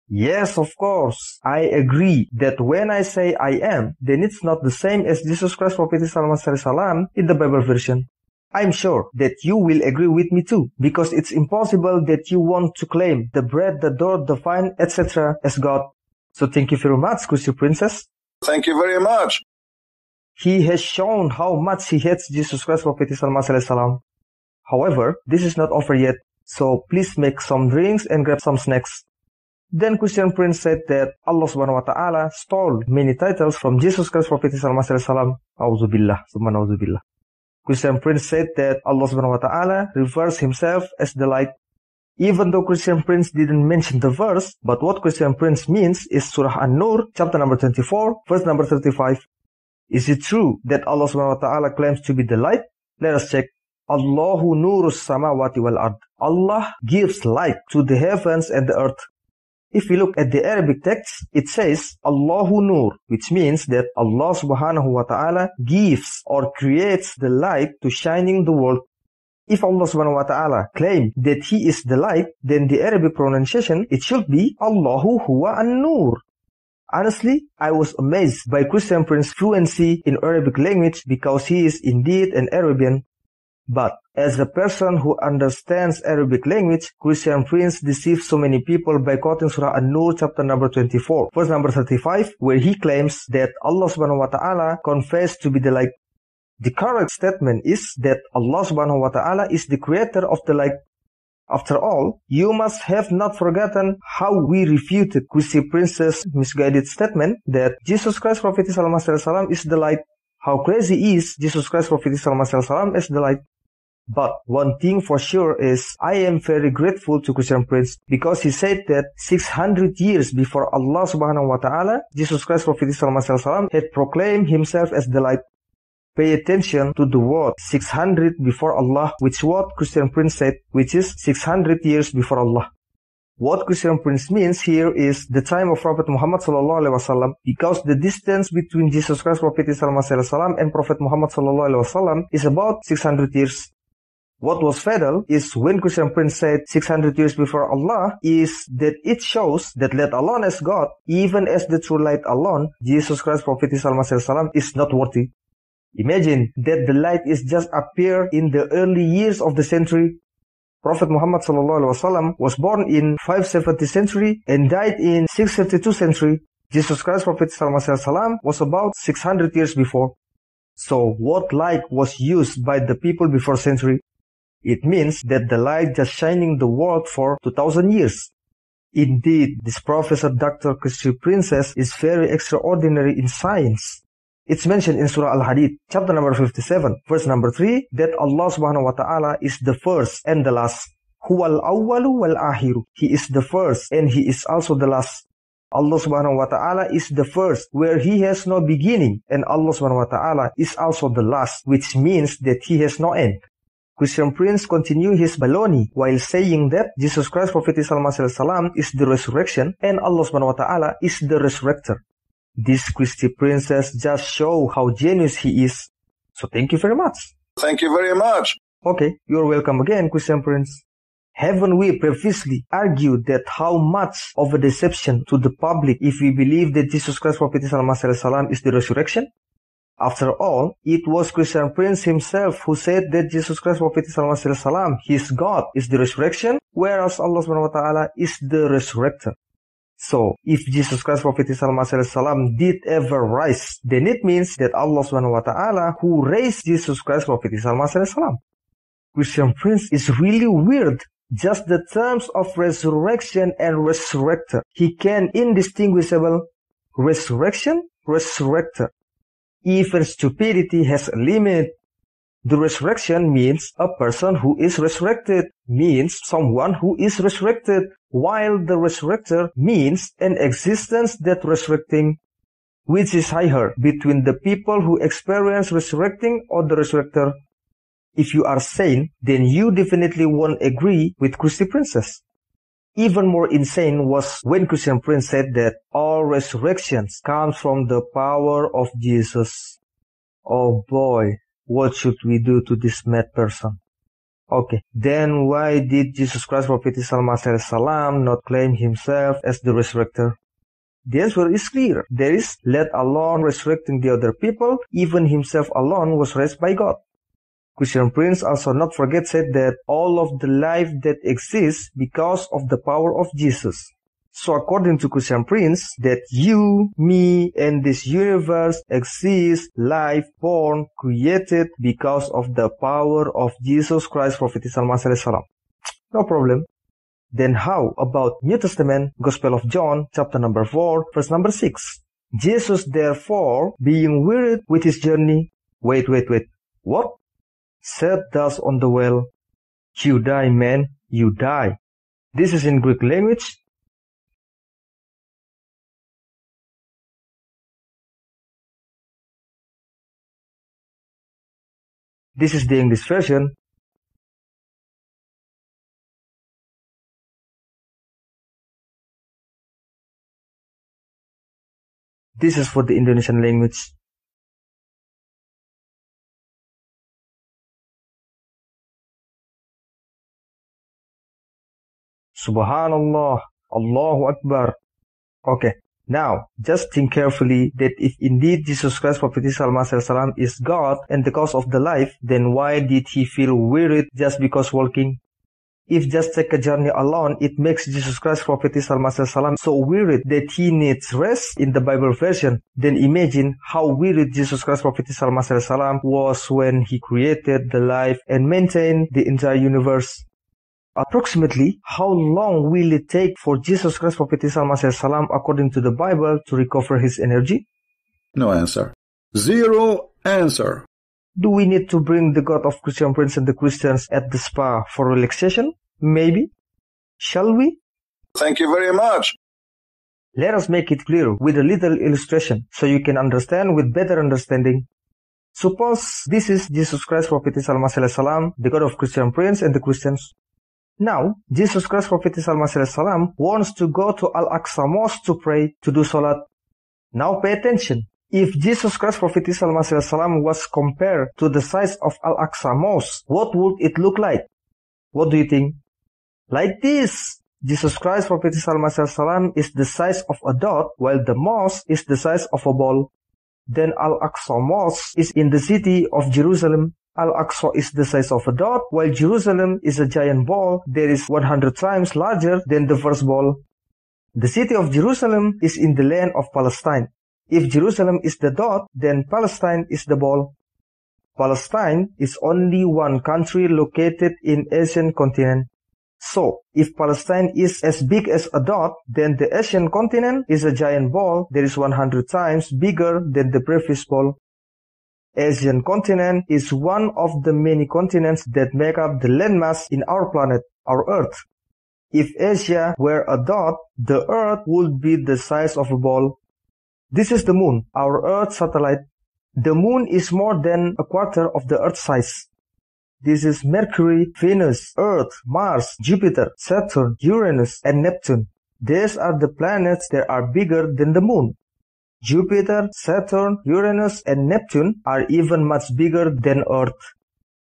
Yes, of course, I agree that when I say I am, then it's not the same as Jesus Christ, Prophet Isa Al-Masih Alayhis Salaam in the Bible version. I'm sure that you will agree with me too, because it's impossible that you want to claim the bread, the door, the vine, etc. as God. So thank you very much, Christian Princess. Thank you very much. He has shown how much he hates Jesus Christ, Prophet Isa Al-Masih Alayhis Salaam. However, this is not over yet, so please make some drinks and grab some snacks. Then Christian Prince said that Allah subhanahu wa ta'ala stole many titles from Jesus Christ, Prophet Isa Al-Masih Alayhis Salaam. Auzubillah, summa nauzubillah. Christian Prince said that Allah subhanahu wa ta'ala refers himself as the light. Even though Christian Prince didn't mention the verse, but what Christian Prince means is Surah An-Nur, chapter number 24, verse number 35. Is it true that Allah subhanahu wa ta'ala claims to be the light? Let us check. Allahu nurus samawati wal ard. Allah gives light to the heavens and the earth. If we look at the Arabic text, it says Allahu nur, which means that Allah subhanahu wa ta'ala gives or creates the light to shining the world. If Allah subhanahu wa ta'ala claims that He is the light, then the Arabic pronunciation, it should be Allahu huwa an-nur. Honestly, I was amazed by Christian Prince's fluency in Arabic language because he is indeed an Arabian. But as a person who understands Arabic language, Christian Prince deceived so many people by quoting Surah An-Nur chapter number 24, verse number 35, where he claims that Allah subhanahu wa ta'ala confessed to be the light. The correct statement is that Allah subhanahu wa ta'ala is the creator of the light. After all, you must have not forgotten how we refuted Christian Prince's misguided statement that Jesus Christ, Prophet Isa Al-Masih Alayhis Salaam, is the light. How crazy is Jesus Christ, Prophet Isa Al-Masih Alayhis Salaam as the light? But one thing for sure is I am very grateful to Christian Prince because he said that 600 years before Allah subhanahu wa ta'ala, Jesus Christ, Prophet Isa Al-Masih Alayhis Salaam, had proclaimed himself as the light. Pay attention to the word 600 before Allah, which what Christian Prince said, which is 600 years before Allah. What Christian Prince means here is the time of Prophet Muhammad sallallahu alaihi wasallam, because the distance between Jesus Christ, Prophet Isa Al-Masih Alayhis Salaam, and Prophet Muhammad sallallahu alaihi wasallam is about 600 years. What was fatal is when Christian Prince said 600 years before Allah is that it shows that let alone as God, even as the true light alone, Jesus Christ, Prophet Isa Al-Masih Alayhis Salaam, is not worthy. Imagine that the light is just appeared in the early years of the century. Prophet Muhammad sallallahu alaihi wasallam was born in 570 century and died in 652 century. Jesus Christ, Prophet Isa Al-Masih Alayhis Salaam, was about 600 years before. So what light was used by the people before century? It means that the light just shining the world for 2000 years. Indeed, this Professor Dr. Christian Prince is very extraordinary in science. It's mentioned in Surah Al-Hadid, chapter number 57, verse number 3, that Allah subhanahu wa ta'ala is the first and the last. Huwal awwalu wal ahiru. He is the first and He is also the last. Allah subhanahu wa ta'ala is the first, where He has no beginning, and Allah subhanahu wa ta'ala is also the last, which means that He has no end. Christian Prince continued his baloney while saying that Jesus Christ, Prophet Isa Al-Masih Alayhis Salaam, is the resurrection and Allah subhanahu wa ta'ala is the resurrector. These Christian Princes just show how genius he is. So thank you very much. Thank you very much. Okay, you're welcome again, Christian Prince. Haven't we previously argued that how much of a deception to the public if we believe that Jesus Christ, Prophet Isa Al-Masih Alayhis Salaam, is the resurrection? After all, it was Christian Prince himself who said that Jesus Christ, Prophet Isa Al-Masih Alayhis Salaam, his God, is the resurrection, whereas Allah subhanahu wa ta'ala is the resurrector. So, if Jesus Christ, Prophet Isa Al-Masih Alayhis Salaam, did ever rise, then it means that Allah subhanahu wa ta'ala who raised Jesus Christ, Prophet Isa Al-Masih Alayhis Salaam. Christian Prince is really weird. Just the terms of resurrection and resurrector. He can indistinguishable resurrection, resurrector. Even stupidity has a limit. The resurrection means a person who is resurrected, means someone who is resurrected, while the resurrector means an existence that resurrecting. Which is higher between the people who experience resurrecting or the resurrector? If you are sane, then you definitely won't agree with Christian Prince. Even more insane was when Christian Prince said that all resurrections comes from the power of Jesus. Oh boy, what should we do to this mad person? Okay, then why did Jesus Christ, Prophet Isa Al-Masih Alayhis Salaam, not claim himself as the resurrector? The answer is clear. There is, let alone resurrecting the other people, even himself alone was raised by God. Christian Prince also not forget said that all of the life that exists because of the power of Jesus. So according to Christian Prince, that you, me, and this universe exist, life, born, created because of the power of Jesus Christ, Prophet Isa Al-Masih Alayhis Salaam. No problem. Then how about New Testament, Gospel of John, chapter number 4, verse number 6? Jesus therefore, being wearied with his journey, wait. What? Said thus on the well, you die, man, you die. This is in Greek language. This is the English version. This is for the Indonesian language. Subhanallah, Allahu Akbar. Okay, now just think carefully that if indeed Jesus Christ, Prophet Isa Al-Masih Alayhis Salaam, is God and the cause of the life, then why did he feel wearied just because walking? If just take a journey alone, it makes Jesus Christ, Prophet Isa Al-Masih Alayhis Salaam, so wearied that he needs rest in the Bible version. Then imagine how wearied Jesus Christ, Prophet Isa Al-Masih Alayhis Salaam, was when he created the life and maintained the entire universe. Approximately, how long will it take for Jesus Christ, Prophet Isa Al-Masih Alayhis Salaam, according to the Bible, to recover his energy? No answer. Zero answer. Do we need to bring the God of Christian Prince and the Christians at the spa for relaxation? Maybe. Shall we? Thank you very much. Let us make it clear with a little illustration so you can understand with better understanding. Suppose this is Jesus Christ, Prophet Isa Al-Masih Alayhis Salaam, the God of Christian Prince and the Christians. Now, Jesus Christ, Prophet Isa Al-Masih Alayhis Salaam, wants to go to Al-Aqsa Mosque to pray, to do salat. Now pay attention. If Jesus Christ, Prophet Isa Al-Masih Alayhis Salaam, was compared to the size of Al-Aqsa Mosque, what would it look like? What do you think? Like this. Jesus Christ, Prophet Isa Al-Masih Alayhis Salaam, is the size of a dot, while the mosque is the size of a ball. Then Al-Aqsa Mosque is in the city of Jerusalem. Al-Aqsa is the size of a dot, while Jerusalem is a giant ball that is 100 times larger than the first ball. The city of Jerusalem is in the land of Palestine. If Jerusalem is the dot, then Palestine is the ball. Palestine is only one country located in Asian continent. So, if Palestine is as big as a dot, then the Asian continent is a giant ball that is 100 times bigger than the previous ball. Asian continent is one of the many continents that make up the landmass in our planet, our Earth. If Asia were a dot, the Earth would be the size of a ball. This is the Moon, our Earth satellite. The Moon is more than a quarter of the Earth size. This is Mercury, Venus, Earth, Mars, Jupiter, Saturn, Uranus, and Neptune. These are the planets that are bigger than the Moon. Jupiter, Saturn, Uranus, and Neptune are even much bigger than Earth.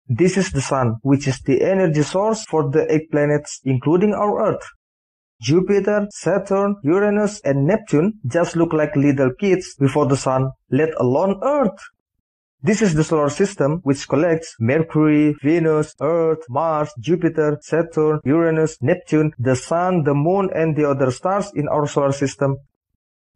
This is the Sun, which is the energy source for the 8 planets, including our Earth. Jupiter, Saturn, Uranus, and Neptune just look like little kids before the Sun, let alone Earth. This is the solar system, which collects Mercury, Venus, Earth, Mars, Jupiter, Saturn, Uranus, Neptune, the Sun, the Moon, and the other stars in our solar system.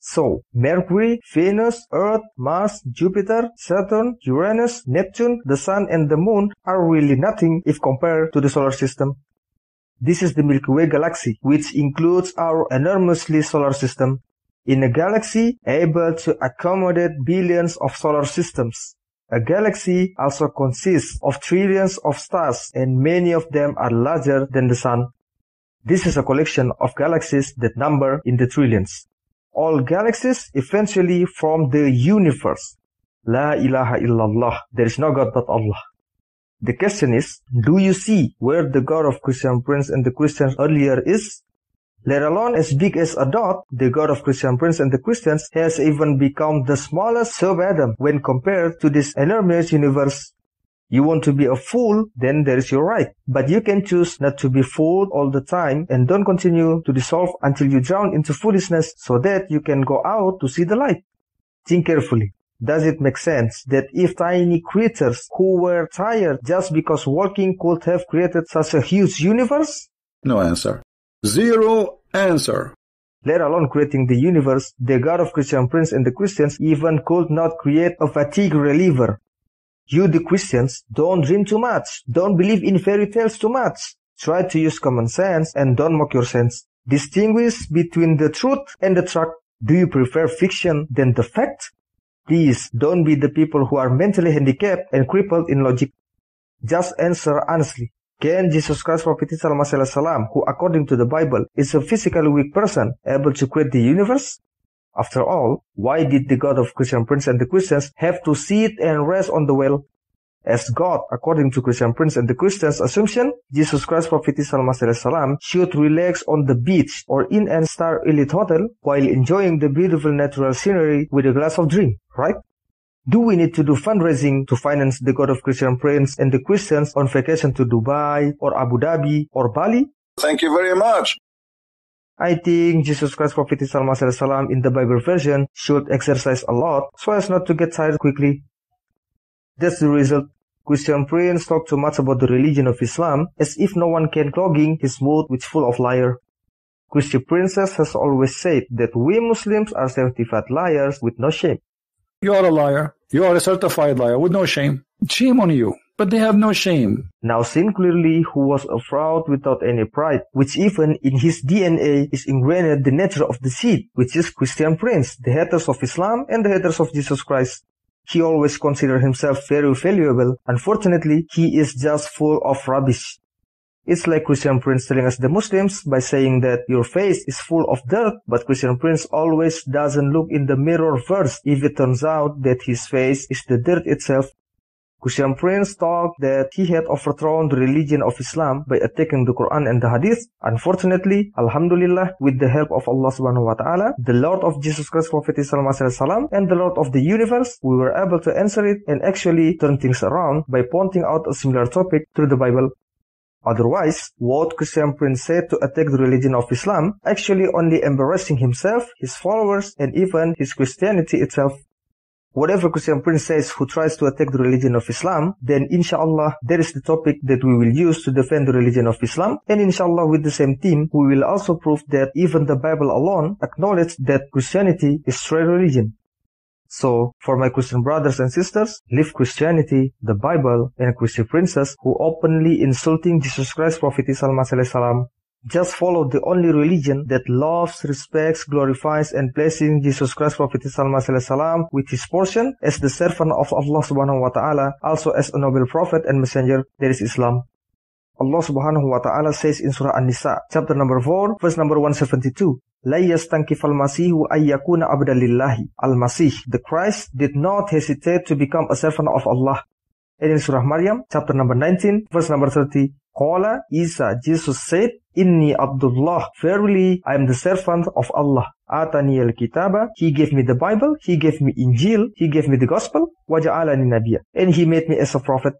So, Mercury, Venus, Earth, Mars, Jupiter, Saturn, Uranus, Neptune, the Sun, and the Moon are really nothing if compared to the solar system. This is the Milky Way galaxy, which includes our enormously solar system. In a galaxy able to accommodate billions of solar systems. A galaxy also consists of trillions of stars, and many of them are larger than the Sun. This is a collection of galaxies that number in the trillions. All galaxies eventually form the universe. La ilaha illallah. There is no God but Allah. The question is, do you see where the God of Christian Prince and the Christians earlier is? Let alone as big as a dot, the God of Christian Prince and the Christians has even become the smallest subatom when compared to this enormous universe. You want to be a fool, then there is your right. But you can choose not to be fooled all the time and don't continue to dissolve until you drown into foolishness so that you can go out to see the light. Think carefully. Does it make sense that if tiny creatures who were tired just because walking could have created such a huge universe? No answer. Zero answer. let alone creating the universe, the God of Christian Prince and the Christians even could not create a fatigue reliever. You, the Christians, don't dream too much. Don't believe in fairy tales too much. Try to use common sense and don't mock your sense. Distinguish between the truth and the truth. Do you prefer fiction than the fact? Please don't be the people who are mentally handicapped and crippled in logic. Just answer honestly. Can Jesus Christ, Prophet Isa Al-Masih Alayhis Salaam, who according to the Bible is a physically weak person, able to create the universe? After all, why did the God of Christian Prince and the Christians have to sit and rest on the well? As God, according to Christian Prince and the Christians' assumption, Jesus Christ, Prophet Isa Al-Masih Alayhis Salaam, should relax on the beach or in an star elite hotel while enjoying the beautiful natural scenery with a glass of drink, right? Do we need to do fundraising to finance the God of Christian Prince and the Christians on vacation to Dubai or Abu Dhabi or Bali? Thank you very much. I think Jesus Christ, Prophet Isa Al-Masih Alayhis Salaam in the Bible version should exercise a lot so as not to get tired quickly. That's the result. Christian Prince talked too much about the religion of Islam as if no one can clogging his mouth with full of liar. Christian Princess has always said that we Muslims are certified liars with no shame. You are a liar. You are a certified liar with no shame. Shame on you. But they have no shame. Now seen clearly who was a fraud without any pride, which even in his DNA is ingrained the nature of the seed, which is Christian Prince, the haters of Islam and the haters of Jesus Christ. He always considered himself very valuable. Unfortunately, he is just full of rubbish. It's like Christian Prince telling us the Muslims by saying that your face is full of dirt, but Christian Prince always doesn't look in the mirror first if it turns out that his face is the dirt itself. Christian Prince thought that he had overthrown the religion of Islam by attacking the Quran and the Hadith. Unfortunately, Alhamdulillah, with the help of Allah subhanahu wa ta'ala, the Lord of Jesus Christ, Prophet Isa Al-Masih Alayhis Salaam, and the Lord of the universe, we were able to answer it and actually turn things around by pointing out a similar topic through the Bible. Otherwise, what Christian Prince said to attack the religion of Islam actually only embarrassing himself, his followers, and even his Christianity itself. Whatever Christian Prince says who tries to attack the religion of Islam, then inshallah that is the topic that we will use to defend the religion of Islam, and inshallah with the same team we will also prove that even the Bible alone acknowledges that Christianity is true religion. So, for my Christian brothers and sisters, leave Christianity, the Bible, and Christian princes who openly insulting Jesus Christ, Prophet Isa Al-Masih Alayhis Salaam. Just follow the only religion that loves, respects, glorifies, and blessing Jesus Christ, Prophet Isa Al-Masih Alayhis Salaam with his portion as the servant of Allah subhanahu wa ta'ala, also as a noble prophet and messenger, that is Islam. Allah subhanahu wa ta'ala says in Surah An-Nisa, chapter number 4, verse number 172, La yastankif al-Masihu ayyakuna abdalillahi. Al-Masih, the Christ, did not hesitate to become a servant of Allah. And in Surah Maryam, chapter number 19, verse number 30, Qala Isa, Jesus said, Inni Abdullah, verily I am the servant of Allah. Atani al-kitaba, he gave me the Bible, he gave me Injil, he gave me the gospel, waja'alani nabiyya, and he made me as a prophet.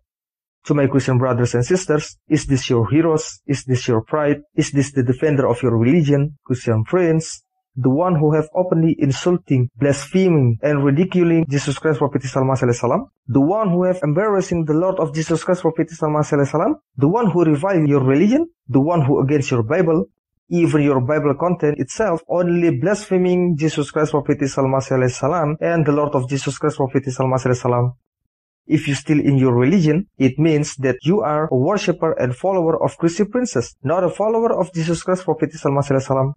To my Christian brothers and sisters, is this your heroes? Is this your pride? Is this the defender of your religion, Christian Prince? The one who have openly insulting, blaspheming, and ridiculing Jesus Christ, Prophet Isa Al-Masih Alayhis Salaam? The one who have embarrassing the Lord of Jesus Christ, Prophet Isa Al-Masih Alayhis Salaam? The one who revile your religion? The one who against your Bible? Even your Bible content itself only blaspheming Jesus Christ, Prophet Isa Al-Masih Alayhis Salaam, and the Lord of Jesus Christ, Prophet Isa Al-Masih Alayhis Salaam. If you still in your religion, it means that you are a worshipper and follower of Christian princes, not a follower of Jesus Christ, Prophet Isa Al-Masih Alayhis Salaam.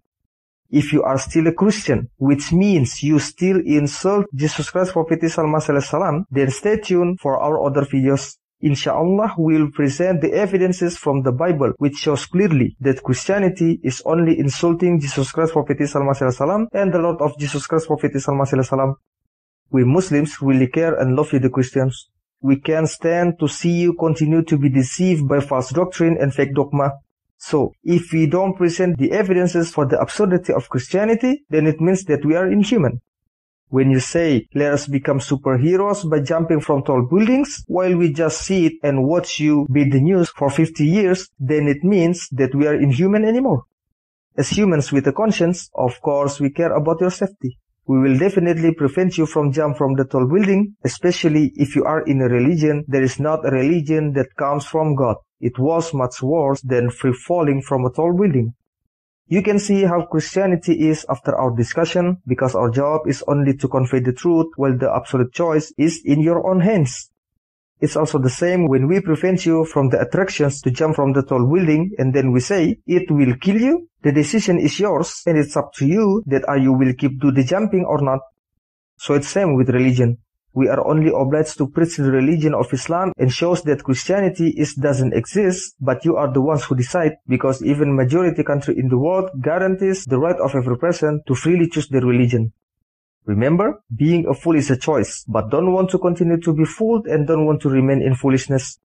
If you are still a Christian, which means you still insult Jesus Christ, Prophet Isa Al-Masih Alayhis Salaam, then stay tuned for our other videos. Inshallah, we will present the evidences from the Bible which shows clearly that Christianity is only insulting Jesus Christ, Prophet Isa Al-Masih Alayhis Salaam, and the Lord of Jesus Christ, Prophet Isa Al-Masih Alayhis Salaam. We Muslims really care and love you, the Christians. We can't stand to see you continue to be deceived by false doctrine and fake dogma. So, if we don't present the evidences for the absurdity of Christianity, then it means that we are inhuman. When you say, let us become superheroes by jumping from tall buildings, while we just sit and watch you beat the news for 50 years, then it means that we are inhuman anymore. As humans with a conscience, of course we care about your safety. We will definitely prevent you from jump from the tall building, especially if you are in a religion that is not a religion that comes from God. It was much worse than free falling from a tall building. You can see how Christianity is after our discussion, because our job is only to convey the truth while the absolute choice is in your own hands. It's also the same when we prevent you from the attractions to jump from the tall building and then we say, it will kill you. The decision is yours and it's up to you that you will keep do the jumping or not. So it's same with religion. We are only obliged to preach the religion of Islam and shows that Christianity doesn't exist, but you are the ones who decide, because even majority country in the world guarantees the right of every person to freely choose their religion. Remember, being a fool is a choice, but don't want to continue to be fooled and don't want to remain in foolishness.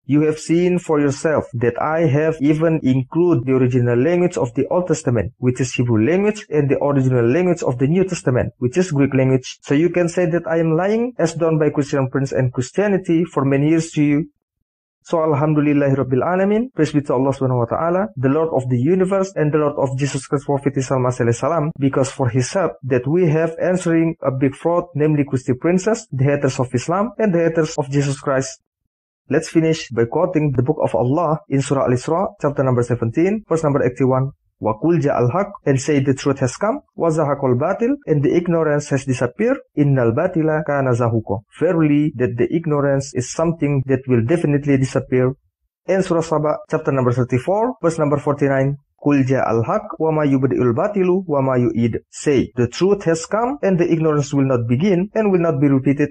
You have seen for yourself that I have even included the original language of the Old Testament, which is Hebrew language, and the original language of the New Testament, which is Greek language. So you can say that I am lying, as done by Christian Prince and Christianity for many years to you. So Alhamdulillahi Rabbil Alamin, praise be to Allah subhanahu wa ta'ala, the Lord of the universe and the Lord of Jesus Christ Prophet Isa Al-Masih Alayhis Salaam, because for his help that we have answering a big fraud, namely Christian princes, the haters of Islam and the haters of Jesus Christ. Let's finish by quoting the book of Allah in Surah Al-Isra, chapter number 17, verse number 81. وَقُلْ جَاءَ الْحَقُّ, and say the truth has come, وَزَهَقَ الْبَاطِلُ, and the ignorance has disappeared, إِنَّ الْبَاطِلَ كَانَ زَهُوقًا. Verily, that the ignorance is something that will definitely disappear. In Surah Saba, chapter number 34, verse number 49. قُلْ جَاءَ الْحَقُّ وَمَا يُبْدِئُ الْبَاطِلُ وَمَا يُعِيدُ. Say, the truth has come, and the ignorance will not begin and will not be repeated.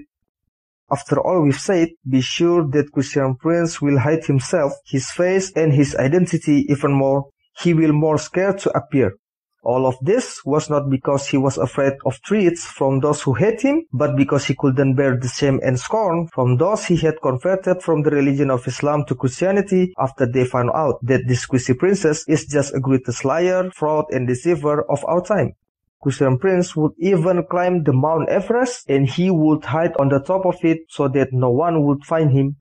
After all we've said, be sure that Christian Prince will hide himself, his face and his identity even more. He will more scared to appear. All of this was not because he was afraid of threats from those who hate him, but because he couldn't bear the shame and scorn from those he had converted from the religion of Islam to Christianity after they found out that this Christian princess is just a greatest liar, fraud and deceiver of our time. Christian Prince would even climb the Mount Everest and he would hide on the top of it so that no one would find him.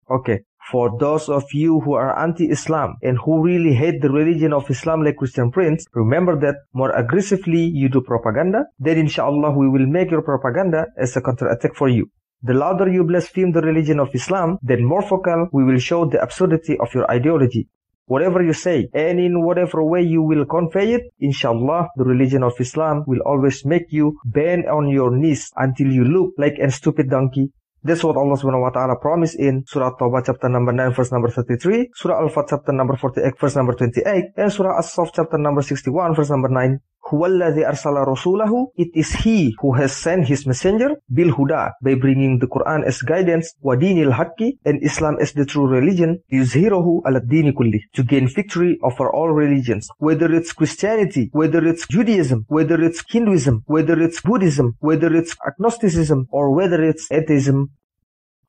Okay, for those of you who are anti-Islam and who really hate the religion of Islam like Christian Prince, remember that more aggressively you do propaganda, then inshallah we will make your propaganda as a counterattack for you. The louder you blaspheme the religion of Islam, then more vocal we will show the absurdity of your ideology. Whatever you say, and in whatever way you will convey it, inshallah, the religion of Islam will always make you bend on your knees until you look like a stupid donkey. That's what Allah subhanahu wa ta'ala promised in Surah Tawbah chapter number 9 verse number 33, Surah Al-Fat chapter number 48 verse number 28, and Surah As-Saff chapter number 61 verse number 9. Huwallazi arsala rasulahu, it is he who has sent his messenger, bil huda, by bringing the Quran as guidance, wa dinil haqqi, and Islam as the true religion, yuzhiruhu ala dini kulli, to gain victory over all religions, whether it's Christianity, whether it's Judaism, whether it's Hinduism, whether it's Buddhism, whether it's agnosticism, or whether it's atheism.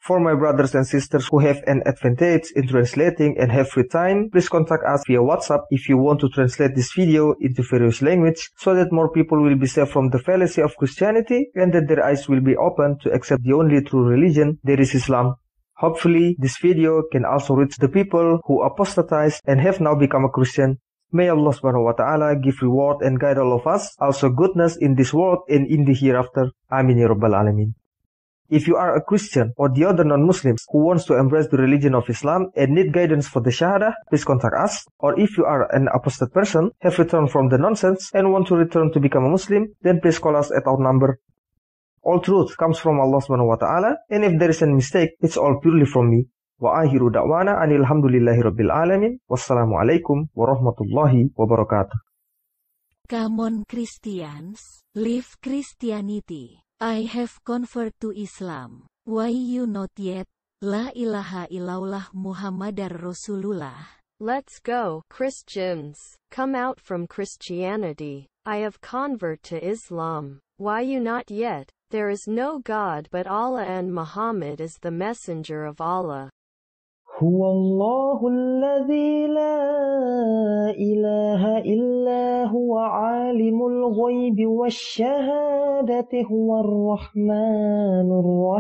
For my brothers and sisters who have an advantage in translating and have free time, please contact us via WhatsApp if you want to translate this video into various languages so that more people will be saved from the fallacy of Christianity and that their eyes will be open to accept the only true religion, that is Islam. Hopefully, this video can also reach the people who apostatized and have now become a Christian. May Allah subhanahu wa ta'ala give reward and guide all of us, also goodness in this world and in the hereafter. Amin ya Rabbal Alamin. If you are a Christian or the other non-Muslims who wants to embrace the religion of Islam and need guidance for the Shahada, please contact us. Or if you are an apostate person, have returned from the nonsense and want to return to become a Muslim, then please call us at our number. All truth comes from Allah subhanahu wa ta'ala, and if there is a mistake, it's all purely from me. Wa ahiru da'wana anil hamdulillahi rabbil alamin. Wassalamu alaikum warahmatullahi wabarakatuh. Come on Christians, live Christianity. I have converted to Islam. Why you not yet? La ilaha illallah Muhammadar Rasulullah. Let's go, Christians. Come out from Christianity. I have converted to Islam. Why you not yet? There is no God but Allah and Muhammad is the messenger of Allah. هو الله الذي لا إله إلا هو عالم الغيب والشهادة هو الرحمن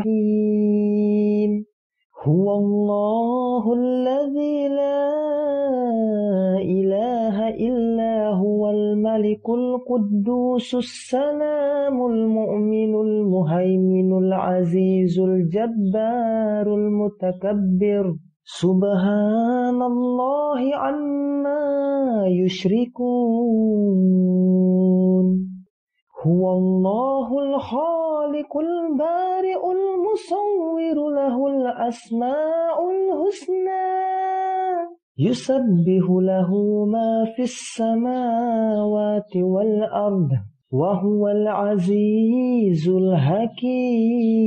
الرحيم هو الله الذي لا إله إلا هو الملك القدوس السلام المؤمن المهيمن العزيز الجبار المتكبر Subhanallahi amma yushrikun. Huwallahul khaliqul bari'ul musawwiru lahul asma'ul husna. Yusabbihu lahu ma fis samawati wal ard. Wa huwal azizul hakim.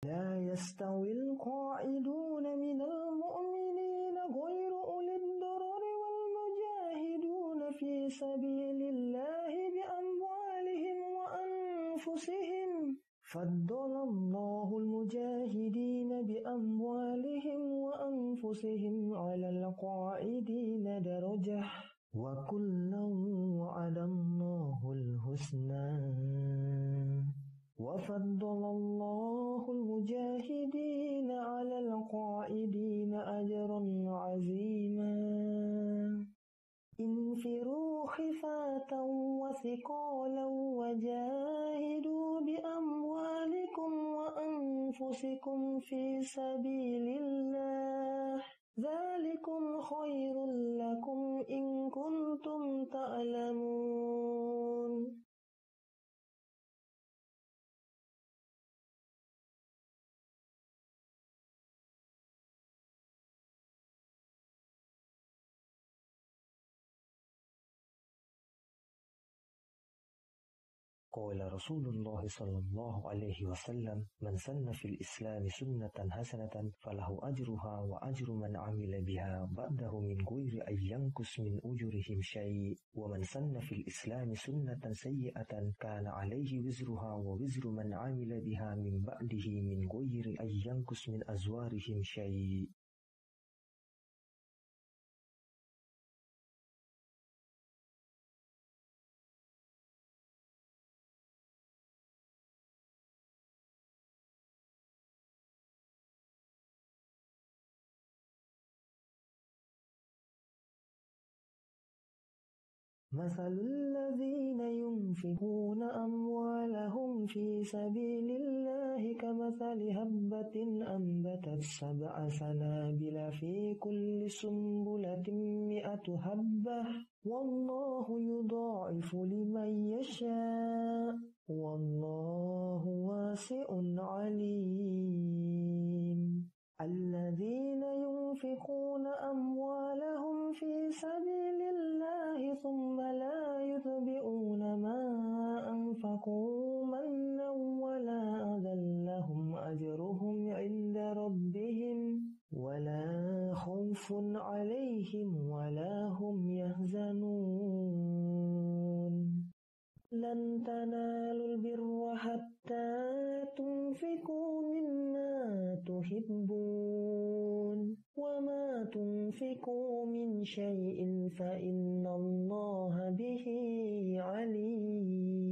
لا يستوي القاعدون من المؤمنين غير أولي الضرر والمجاهدون في سبيل الله بأموالهم وأنفسهم. فضل الله المجاهدين بأموالهم وأنفسهم على القاعدين درجة. وكلا وعد الله الحسنى. وفضل الله المجاهدين على القاعدين أجرا عظيما. انفروا خفاة وثقالا وجاهدوا بأموالكم وأنفسكم في سبيل الله. ذلكم خير لكم إن كنتم تعلمون. قال رسول الله صلى الله عليه وسلم: من سن في الإسلام سنة حسنة فله أجرها وأجر من عمل بها بعده من غير أن ينقص من أجورهم شيء. ومن سن في الإسلام سنة سيئة كان عليه وزرها ووزر من عمل بها من بعده من غير أن ينقص من أزوارهم شيء. مثل الذين ينفقون أموالهم في سبيل الله كمثل حبة أنبتت 7 سنابل في كل سنبلة 100 حبة والله يضاعف لمن يشاء والله واسع عليم. الذين ينفقون أموالهم في سبيل الله ثم لا يتبعون ما أنفقوا منا ولا أذى لهم أجرهم عند ربهم ولا خوف عليهم ولا هم يحزنون. لن تنالوا البر حتى تنفقوا مما تحبون وما تنفقوا من شيء فإن الله به عليم.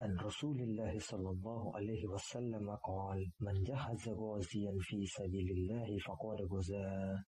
عن رسول الله صلى الله عليه وسلم قال: من جهز غازيا في سبيل الله فقد غزا